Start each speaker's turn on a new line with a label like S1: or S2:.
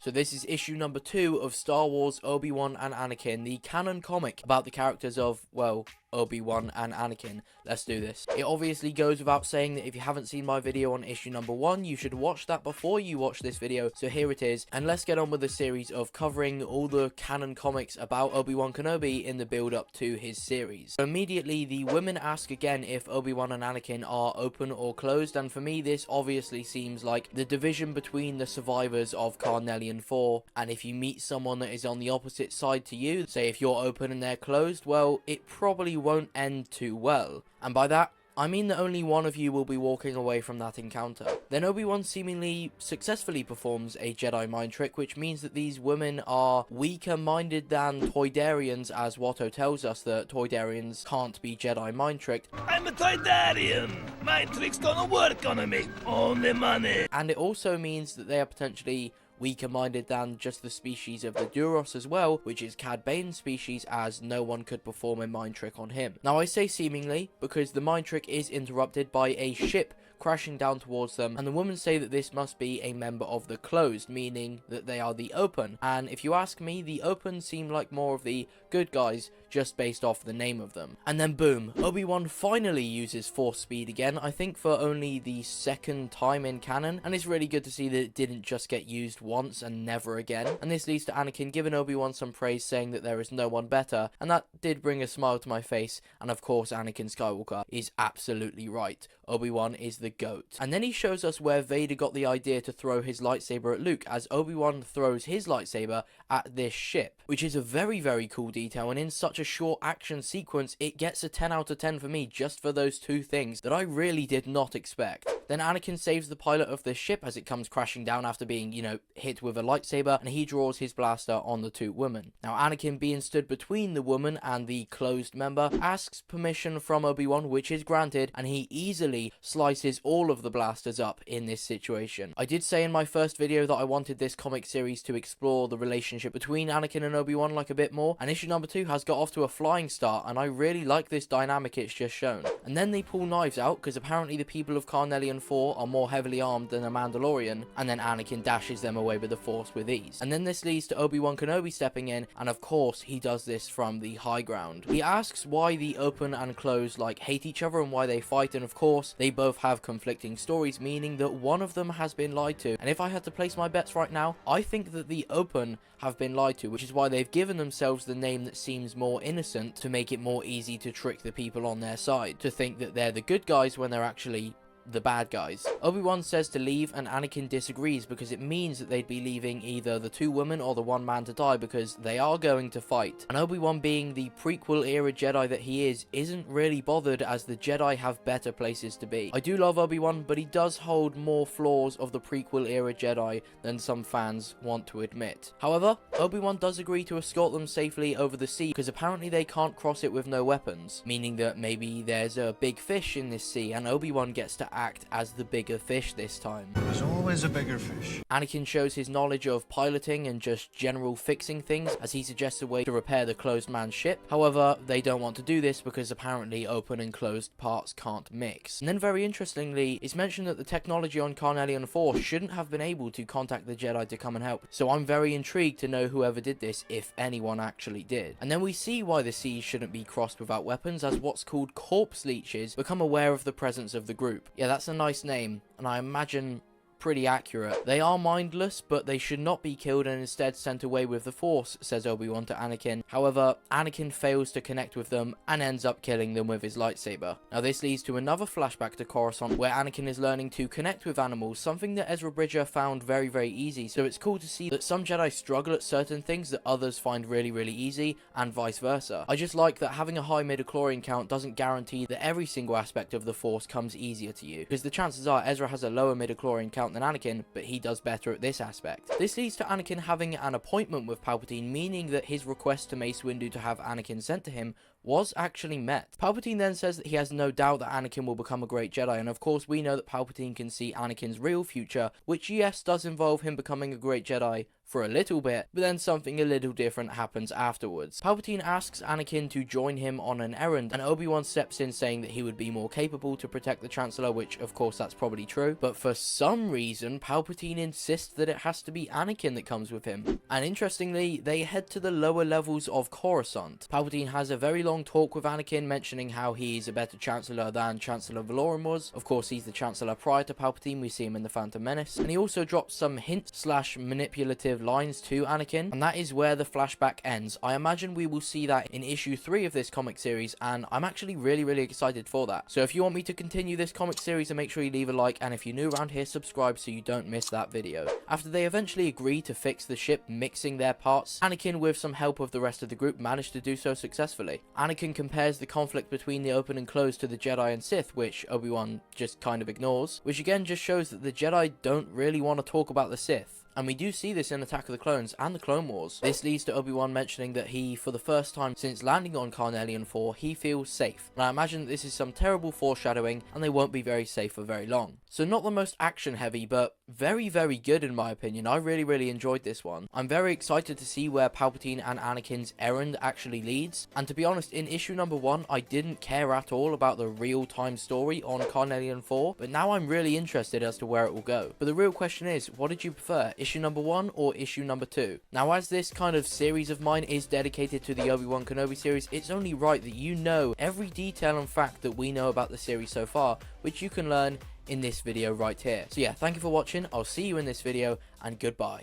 S1: So this is issue number 2 of Star Wars Obi-Wan and Anakin, the canon comic about the characters of, well, Obi-Wan and Anakin. Let's do this. It obviously goes without saying that if you haven't seen my video on issue number 1, you should watch that before you watch this video. So here it is, and let's get on with the series of covering all the canon comics about Obi-Wan Kenobi in the build up to his series. So immediately the women ask again if Obi-Wan and Anakin are open or closed, and for me this obviously seems like the division between the survivors of Carnelion 4, and if you meet someone that is on the opposite side to you, say if you're open and they're closed, well, it probably won't end too well. And by that, I mean that only one of you will be walking away from that encounter. Then Obi-Wan seemingly successfully performs a Jedi mind trick, which means that these women are weaker minded than Toydarians, as Watto tells us that Toydarians can't be Jedi mind tricked.
S2: I'm a Toydarian! My tricks don't work on me, only money!
S1: And it also means that they are potentially weaker minded than just the species of the Duros as well, which is Cad Bane's species, as no one could perform a mind trick on him. Now I say seemingly because the mind trick is interrupted by a ship crashing down towards them, and the women say that this must be a member of the closed, meaning that they are the open. And if you ask me, the open seem like more of the good guys just based off the name of them. And then boom, Obi-Wan finally uses force speed again, I think for only the second time in canon, and it's really good to see that it didn't just get used once and never again. And this leads to Anakin giving Obi-Wan some praise, saying that there is no one better, and that did bring a smile to my face. And of course Anakin Skywalker is absolutely right. Obi-Wan is the GOAT. And then he shows us where Vader got the idea to throw his lightsaber at Luke, as Obi-Wan throws his lightsaber at this ship, which is a very, very cool detail, and in such a short action sequence, it gets a 10 out of 10 for me just for those two things that I really did not expect. Then Anakin saves the pilot of this ship as it comes crashing down after being, you know, hit with a lightsaber, and he draws his blaster on the two women. Now Anakin, being stood between the woman and the closed member, asks permission from Obi-Wan, which is granted, and he easily slices all of the blasters up in this situation. I did say in my first video that I wanted this comic series to explore the relationship between Anakin and Obi-Wan like a bit more, and issue number 2 has got off to a flying start, and I really like this dynamic it's just shown. And then they pull knives out, because apparently the people of Carnelion 4 are more heavily armed than a Mandalorian, and then Anakin dashes them away with the Force with ease. And then this leads to Obi-Wan Kenobi stepping in, and of course he does this from the high ground. He asks why the open and closed like hate each other and why they fight, and of course they both have conflicting stories, meaning that one of them has been lied to. And if I had to place my bets right now, I think that the open have been lied to, which is why they've given themselves the name that seems more innocent to make it more easy to trick the people on their side, to think that they're the good guys when they're actually the bad guys. Obi-Wan says to leave, and Anakin disagrees because it means that they'd be leaving either the two women or the one man to die, because they are going to fight. And Obi-Wan, being the prequel era Jedi that he is, isn't really bothered, as the Jedi have better places to be. I do love Obi-Wan, but he does hold more flaws of the prequel era Jedi than some fans want to admit. However, Obi-Wan does agree to escort them safely over the sea, because apparently they can't cross it with no weapons, meaning that maybe there's a big fish in this sea, and Obi-Wan gets to act as the bigger fish this time.
S3: There's always a bigger fish.
S1: Anakin shows his knowledge of piloting and just general fixing things, as he suggests a way to repair the closed man's ship. However, they don't want to do this because apparently open and closed parts can't mix. And then very interestingly, it's mentioned that the technology on Carnelion 4 shouldn't have been able to contact the Jedi to come and help. So I'm very intrigued to know whoever did this, if anyone actually did. And then we see why the seas shouldn't be crossed without weapons, as what's called corpse leeches become aware of the presence of the group. Yeah, that's a nice name, and I imagine pretty accurate. They are mindless, but they should not be killed and instead sent away with the Force, says Obi-Wan to Anakin. However, Anakin fails to connect with them and ends up killing them with his lightsaber. Now this leads to another flashback to Coruscant, where Anakin is learning to connect with animals, something that Ezra Bridger found very, very easy. So it's cool to see that some Jedi struggle at certain things that others find really, really easy, and vice versa. I just like that having a high midichlorian count doesn't guarantee that every single aspect of the Force comes easier to you, because the chances are Ezra has a lower midichlorian count than Anakin, but he does better at this aspect. This leads to Anakin having an appointment with Palpatine, meaning that his request to Mace Windu to have Anakin sent to him was actually met. Palpatine then says that he has no doubt that Anakin will become a great Jedi, and of course we know that Palpatine can see Anakin's real future, which yes does involve him becoming a great Jedi for a little bit, but then something a little different happens afterwards. Palpatine asks Anakin to join him on an errand, and Obi-Wan steps in saying that he would be more capable to protect the Chancellor, which of course that's probably true, but for some reason Palpatine insists that it has to be Anakin that comes with him. And interestingly, they head to the lower levels of Coruscant. Palpatine has a very long talk with Anakin, mentioning how he's a better Chancellor than Chancellor Valorum was. Of course, he's the Chancellor prior to Palpatine, we see him in The Phantom Menace, and he also drops some hints / manipulative lines to Anakin, and that is where the flashback ends. I imagine we will see that in issue 3 of this comic series, and I'm actually really excited for that. So if you want me to continue this comic series, then make sure you leave a like, and if you're new around here, subscribe so you don't miss that video. After they eventually agree to fix the ship, mixing their parts, Anakin, with some help of the rest of the group, managed to do so successfully. Anakin compares the conflict between the open and closed to the Jedi and Sith, which Obi-Wan just kind of ignores, which again just shows that the Jedi don't really want to talk about the Sith. And we do see this in Attack of the Clones and the Clone Wars. This leads to Obi-Wan mentioning that he, for the first time since landing on Carnelion 4, he feels safe. And I imagine that this is some terrible foreshadowing, and they won't be very safe for very long. So not the most action heavy, but very good in my opinion. I really enjoyed this one. I'm very excited to see where Palpatine and Anakin's errand actually leads. And to be honest, in issue number 1, I didn't care at all about the real-time story on Carnelion 4, but now I'm really interested as to where it will go. But the real question is, what did you prefer? Issue number 1 or issue number 2? Now, as this kind of series of mine is dedicated to the Obi-Wan Kenobi series, it's only right that you know every detail and fact that we know about the series so far, which you can learn in this video right here. So yeah, thank you for watching. I'll see you in this video, and goodbye.